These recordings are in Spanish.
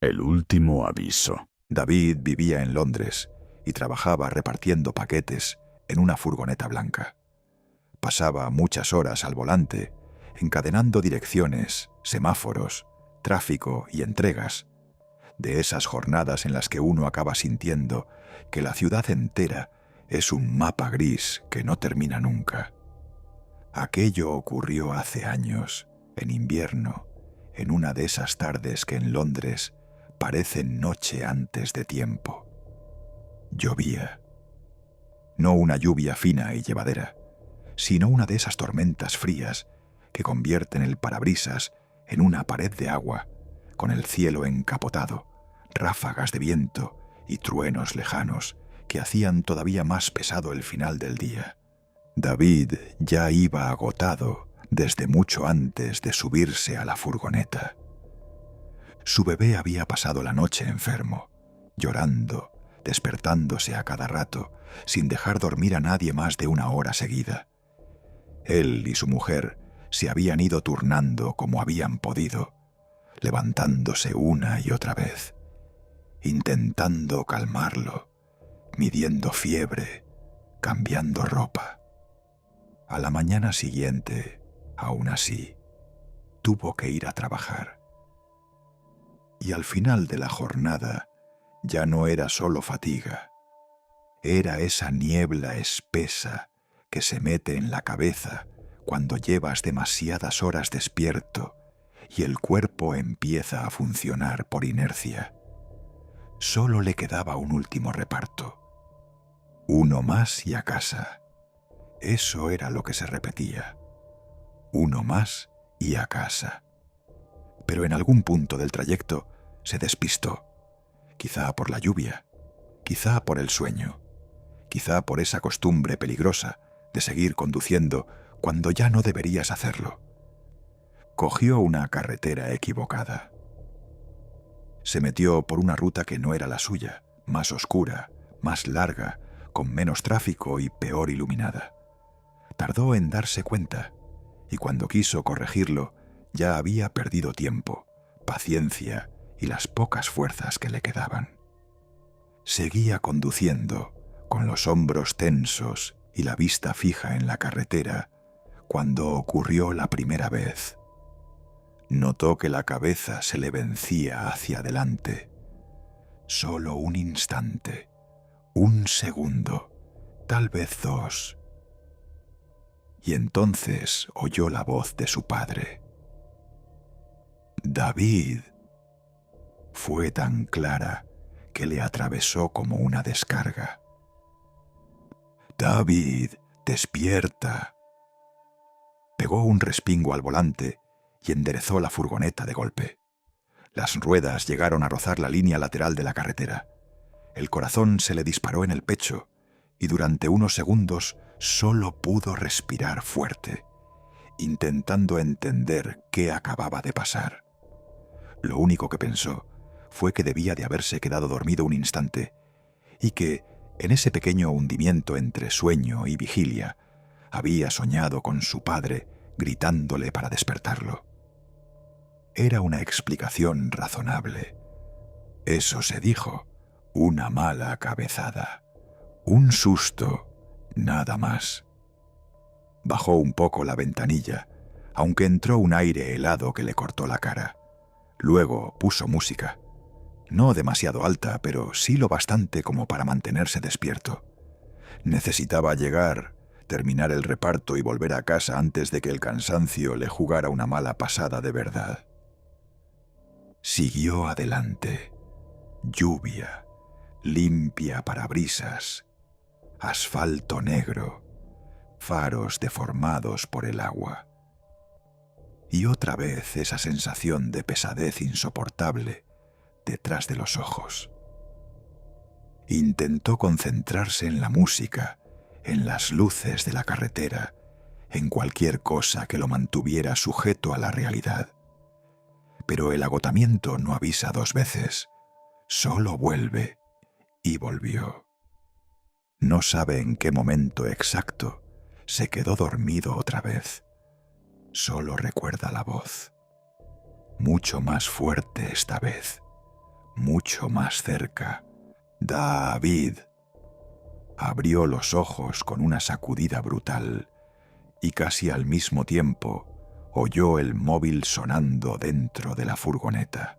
El último aviso. David vivía en Londres y trabajaba repartiendo paquetes en una furgoneta blanca. Pasaba muchas horas al volante, encadenando direcciones, semáforos, tráfico y entregas, de esas jornadas en las que uno acaba sintiendo que la ciudad entera es un mapa gris que no termina nunca. Aquello ocurrió hace años, en invierno, en una de esas tardes que en Londres parecen noche antes de tiempo. Llovía. No una lluvia fina y llevadera, sino una de esas tormentas frías que convierten el parabrisas en una pared de agua, con el cielo encapotado, ráfagas de viento y truenos lejanos que hacían todavía más pesado el final del día. David ya iba agotado desde mucho antes de subirse a la furgoneta. Su bebé había pasado la noche enfermo, llorando, despertándose a cada rato, sin dejar dormir a nadie más de una hora seguida. Él y su mujer se habían ido turnando como habían podido, levantándose una y otra vez, intentando calmarlo, midiendo fiebre, cambiando ropa. A la mañana siguiente, aún así, tuvo que ir a trabajar. Y al final de la jornada ya no era solo fatiga, era esa niebla espesa que se mete en la cabeza cuando llevas demasiadas horas despierto y el cuerpo empieza a funcionar por inercia. Solo le quedaba un último reparto. Uno más y a casa. Eso era lo que se repetía. Uno más y a casa. Pero en algún punto del trayecto se despistó. Quizá por la lluvia, quizá por el sueño, quizá por esa costumbre peligrosa de seguir conduciendo cuando ya no deberías hacerlo. Cogió una carretera equivocada. Se metió por una ruta que no era la suya, más oscura, más larga, con menos tráfico y peor iluminada. Tardó en darse cuenta, y cuando quiso corregirlo, ya había perdido tiempo, paciencia y las pocas fuerzas que le quedaban. Seguía conduciendo, con los hombros tensos y la vista fija en la carretera, cuando ocurrió la primera vez. Notó que la cabeza se le vencía hacia adelante. Solo un instante, un segundo, tal vez dos. Y entonces oyó la voz de su padre. «David». Fue tan clara que le atravesó como una descarga. «David, despierta». Pegó un respingo al volante y enderezó la furgoneta de golpe. Las ruedas llegaron a rozar la línea lateral de la carretera. El corazón se le disparó en el pecho y durante unos segundos solo pudo respirar fuerte, intentando entender qué acababa de pasar. Lo único que pensó fue que debía de haberse quedado dormido un instante y que, en ese pequeño hundimiento entre sueño y vigilia, había soñado con su padre gritándole para despertarlo. Era una explicación razonable. Eso se dijo, una mala cabezada, un susto, nada más. Bajó un poco la ventanilla, aunque entró un aire helado que le cortó la cara. Luego puso música. No demasiado alta, pero sí lo bastante como para mantenerse despierto. Necesitaba llegar, terminar el reparto y volver a casa antes de que el cansancio le jugara una mala pasada de verdad. Siguió adelante. Lluvia, limpia parabrisas, asfalto negro, faros deformados por el agua. Y otra vez esa sensación de pesadez insoportable detrás de los ojos. Intentó concentrarse en la música, en las luces de la carretera, en cualquier cosa que lo mantuviera sujeto a la realidad. Pero el agotamiento no avisa dos veces, solo vuelve, y volvió. No sabe en qué momento exacto se quedó dormido otra vez. Solo recuerda la voz, mucho más fuerte esta vez, mucho más cerca. David. Abrió los ojos con una sacudida brutal y casi al mismo tiempo oyó el móvil sonando dentro de la furgoneta.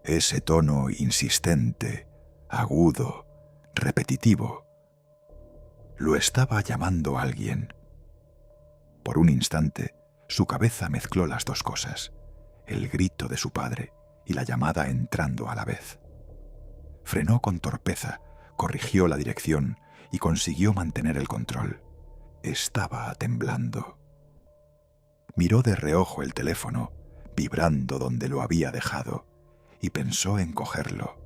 Ese tono insistente, agudo, repetitivo. Lo estaba llamando alguien. Por un instante, su cabeza mezcló las dos cosas, el grito de su padre y la llamada entrando a la vez. Frenó con torpeza, corrigió la dirección y consiguió mantener el control. Estaba temblando. Miró de reojo el teléfono, vibrando donde lo había dejado, y pensó en cogerlo.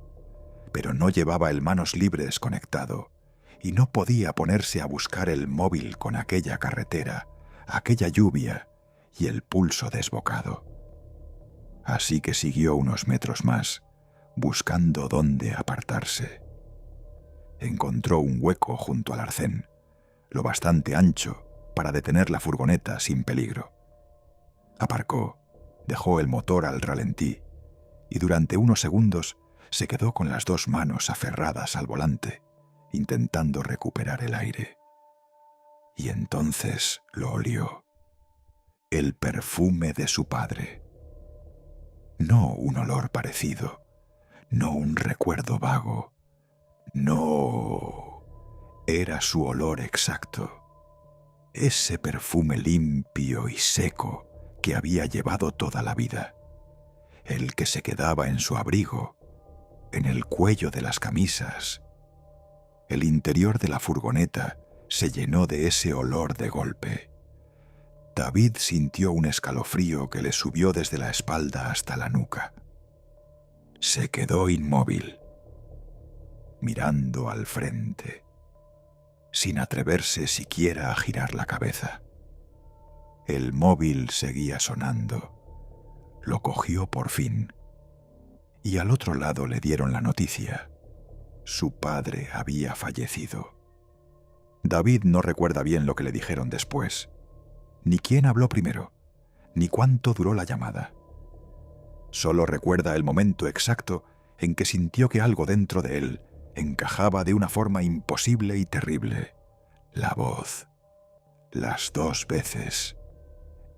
Pero no llevaba el manos libres conectado, y no podía ponerse a buscar el móvil con aquella carretera, aquella lluvia y el pulso desbocado. Así que siguió unos metros más, buscando dónde apartarse. Encontró un hueco junto al arcén, lo bastante ancho para detener la furgoneta sin peligro. Aparcó, dejó el motor al ralentí y durante unos segundos se quedó con las dos manos aferradas al volante, intentando recuperar el aire. Y entonces lo olió. El perfume de su padre. No un olor parecido, no un recuerdo vago. No, era su olor exacto. Ese perfume limpio y seco que había llevado toda la vida. El que se quedaba en su abrigo, en el cuello de las camisas. El interior de la furgoneta se llenó de ese olor de golpe. David sintió un escalofrío que le subió desde la espalda hasta la nuca. Se quedó inmóvil, mirando al frente, sin atreverse siquiera a girar la cabeza. El móvil seguía sonando. Lo cogió por fin, y al otro lado le dieron la noticia. Su padre había fallecido. David no recuerda bien lo que le dijeron después, ni quién habló primero, ni cuánto duró la llamada. Solo recuerda el momento exacto en que sintió que algo dentro de él encajaba de una forma imposible y terrible. La voz. Las dos veces.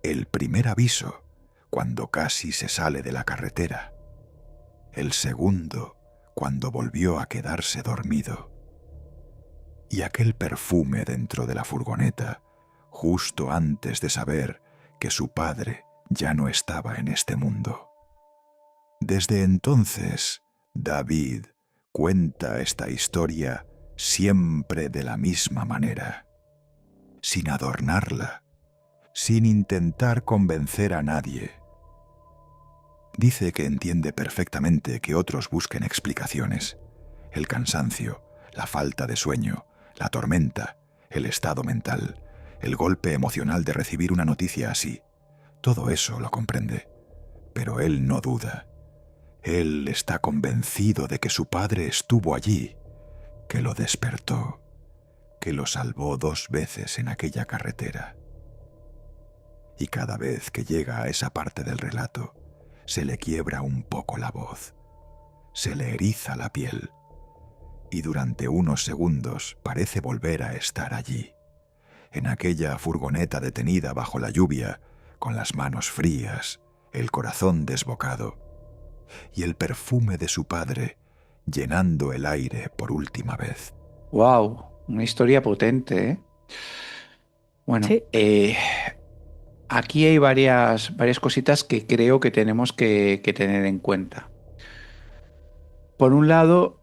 El primer aviso, cuando casi se sale de la carretera. El segundo, cuando volvió a quedarse dormido. Y aquel perfume dentro de la furgoneta, justo antes de saber que su padre ya no estaba en este mundo. Desde entonces, David cuenta esta historia siempre de la misma manera, sin adornarla, sin intentar convencer a nadie. Dice que entiende perfectamente que otros busquen explicaciones. El cansancio, la falta de sueño, la tormenta, el estado mental, el golpe emocional de recibir una noticia así. Todo eso lo comprende. Pero él no duda. Él está convencido de que su padre estuvo allí, que lo despertó, que lo salvó 2 veces en aquella carretera. Y cada vez que llega a esa parte del relato, se le quiebra un poco la voz, se le eriza la piel, y durante unos segundos parece volver a estar allí, en aquella furgoneta detenida bajo la lluvia, con las manos frías, el corazón desbocado, y el perfume de su padre llenando el aire por última vez. ¡Wow! Una historia potente, ¿eh? Bueno, Sí. aquí hay varias cositas que creo que tenemos que tener en cuenta. Por un lado,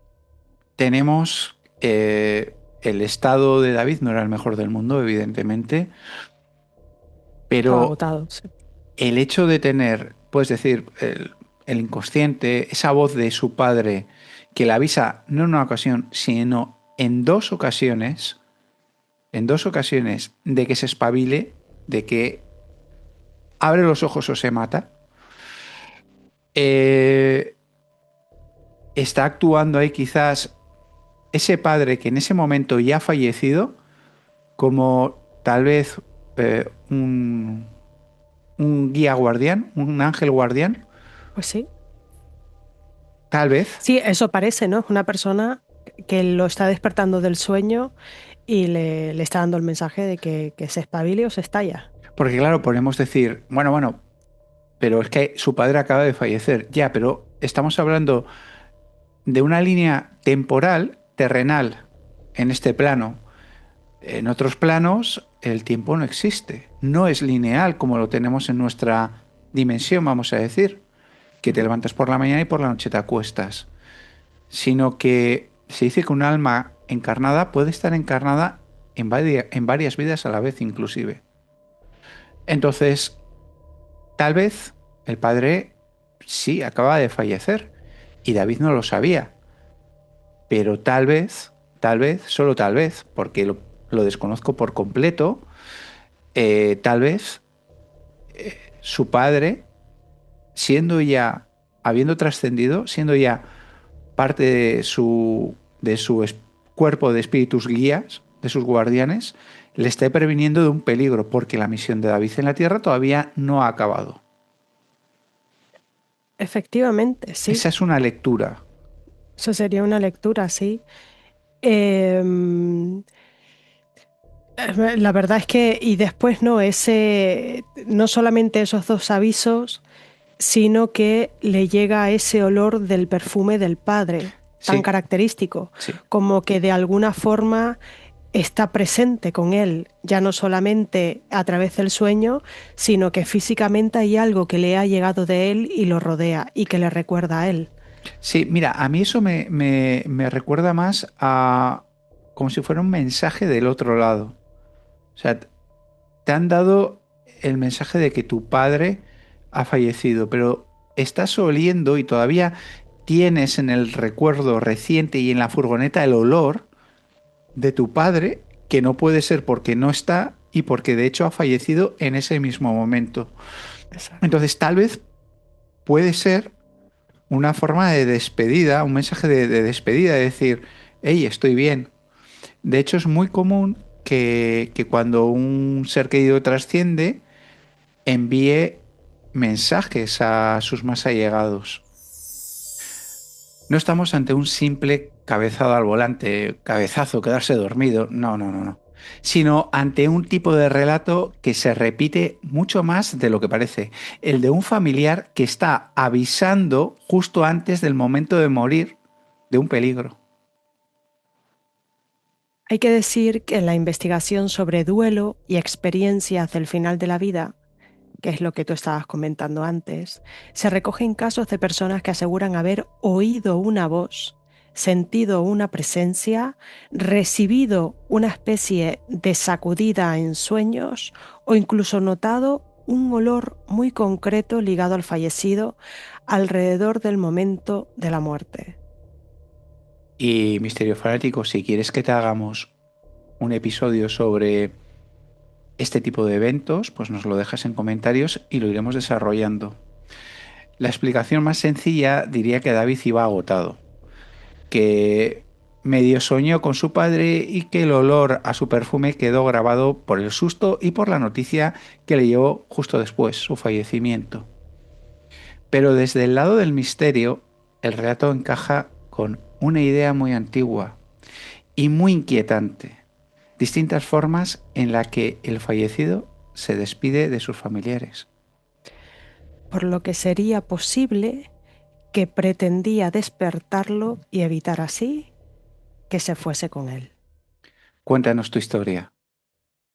tenemos el estado de David, no era el mejor del mundo, evidentemente, Estaba pero agotado, sí. el hecho de tener, puedes decir, el inconsciente, esa voz de su padre que le avisa no en una ocasión, sino en 2 ocasiones, de que se espabile, de que abre los ojos o se mata, está actuando ahí quizás ese padre que en ese momento ya ha fallecido como tal vez un guía guardián, un ángel guardián, Pues sí. Tal vez. Sí, eso parece, ¿no? Es una persona que lo está despertando del sueño y le está dando el mensaje de que se espabile o se estalla. Porque claro, podemos decir, bueno, pero es que su padre acaba de fallecer. Ya, pero estamos hablando de una línea temporal, terrenal, en este plano. En otros planos, el tiempo no existe. No es lineal como lo tenemos en nuestra dimensión, vamos a decir, que te levantas por la mañana y por la noche te acuestas. Sino que se dice que un alma encarnada puede estar encarnada en varias vidas a la vez, inclusive. Entonces, tal vez el padre sí acaba de fallecer y David no lo sabía, pero tal vez, solo tal vez, porque lo desconozco por completo, tal vez su padre, siendo ya, habiendo trascendido, siendo ya parte de su cuerpo de espíritus guías, de sus guardianes, le esté previniendo de un peligro, porque la misión de David en la tierra todavía no ha acabado. Efectivamente, sí. Esa es una lectura. Eso sería una lectura, sí. Em, la verdad es que, y después no solamente esos dos avisos, sino que le llega ese olor del perfume del padre, tan Sí, característico, sí. como que de alguna forma está presente con él, ya no solamente a través del sueño, sino que físicamente hay algo que le ha llegado de él y lo rodea y que le recuerda a él. Sí, mira, a mí eso me recuerda más a como si fuera un mensaje del otro lado. O sea, te han dado el mensaje de que tu padre ha fallecido, pero estás oliendo y todavía tienes en el recuerdo reciente y en la furgoneta el olor de tu padre, que no puede ser porque no está y porque de hecho ha fallecido en ese mismo momento. Exacto. Entonces, tal vez puede ser una forma de despedida, un mensaje de despedida, de decir, hey, estoy bien. De hecho, es muy común que cuando un ser querido trasciende, envíe mensajes a sus más allegados. No estamos ante un simple cabezado al volante, cabezazo, quedarse dormido, no, sino ante un tipo de relato que se repite mucho más de lo que parece, el de un familiar que está avisando justo antes del momento de morir de un peligro. Hay que decir que en la investigación sobre duelo y experiencias del final de la vida, que es lo que tú estabas comentando antes, se recogen casos de personas que aseguran haber oído una voz, sentido una presencia, recibido una especie de sacudida en sueños o incluso notado un olor muy concreto ligado al fallecido alrededor del momento de la muerte. Y Misterio Fanático, si quieres que te hagamos un episodio sobre este tipo de eventos, pues nos lo dejas en comentarios y lo iremos desarrollando. La explicación más sencilla diría que David iba agotado, que medio soñó con su padre y que el olor a su perfume quedó grabado por el susto y por la noticia que le llevó justo después, su fallecimiento. Pero desde el lado del misterio, el relato encaja con una idea muy antigua y muy inquietante, distintas formas en la que el fallecido se despide de sus familiares. Por lo que sería posible que pretendía despertarlo y evitar así que se fuese con él. Cuéntanos tu historia.